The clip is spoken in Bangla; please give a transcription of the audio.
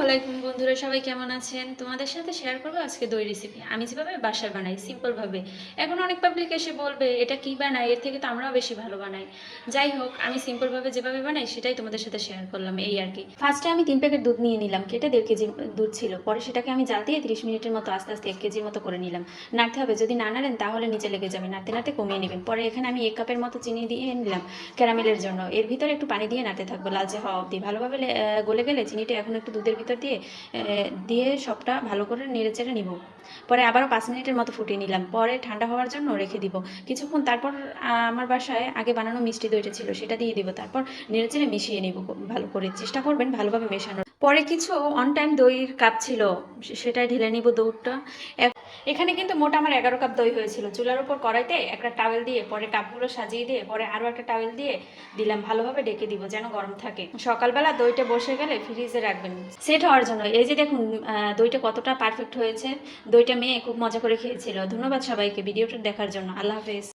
আলাইকুম বন্ধুরা, সবাই কেমন আছেন? তোমাদের সাথে শেয়ার করবো আজকে দই রেসিপি। আমি যেভাবে বাসায় বানাই সিম্পল ভাবে। এখন অনেক পাবলিক এসে বলবে এটা কি বানাই, এর থেকে তো আমরাও বেশি ভালো বানাই। যাই হোক, আমি সিম্পল ভাবে যেভাবে বানাই সেটাই তোমাদের সাথে শেয়ার করলাম, এই আর কি। ফার্স্টে আমি 3 প্যাকেট দুধ নিয়ে নিলাম, কেটে 1.5 কেজি দুধ ছিল। পরে সেটাকে আমি জাল দিয়ে 30 মিনিটের মতো আস্তে আস্তে 1 কেজির মতো করে নিলাম। নাড়তে হবে, যদি না নাড়েন তাহলে নিচে লেগে যাবে, নাড়তে নাড়তে কমিয়ে নেবেন। পরে এখানে আমি 1 কাপের মতো চিনি দিয়ে নিলাম ক্যারামেলের জন্য। এর ভিতরে একটু পানি দিয়ে নাড়তে থাকবো লালচে হওয়া অবধি। ভালোভাবে গলে গেলে চিনিটা এখন একটু দুধের ভিতর দিয়ে সবটা ভালো করে নেড়েচেড়ে নিব। পরে আবারও 5 মিনিটের মতো ফুটিয়ে নিলাম। পরে ঠান্ডা হওয়ার জন্য রেখে দিব কিছুক্ষণ। তারপর আমার বাসায় আগে বানানো মিষ্টি দইটা ছিল, সেটা দিয়ে দিব। তারপর নেড়েচেড়ে মিশিয়ে নিব ভালো করে। চেষ্টা করবেন ভালোভাবে মেশানোর। পরে কিছু অন টাইম দইয়ের কাপ ছিল, সেটাই ঢেলে নিব দুধটা। এখানে কিন্তু মোট আমার 11 কাপ দই হয়েছিল। চুলার উপর কড়াইতে একটা টাওয়েল দিয়ে, পরে কাপগুলো সাজিয়ে দিয়ে, পরে আরও একটা টাওয়েল দিয়ে দিলাম। ভালোভাবে ডেকে দিব যেন গরম থাকে। সকালবেলা দইটা বসে গেলে ফ্রিজে রাখবেন সেট হওয়ার জন্য। এই যে দেখুন দইটা কতটা পারফেক্ট হয়েছে। দইটা মেয়ে খুব মজা করে খেয়েছিল। ধন্যবাদ সবাইকে ভিডিওটা দেখার জন্য। আল্লাহ হাফেজ।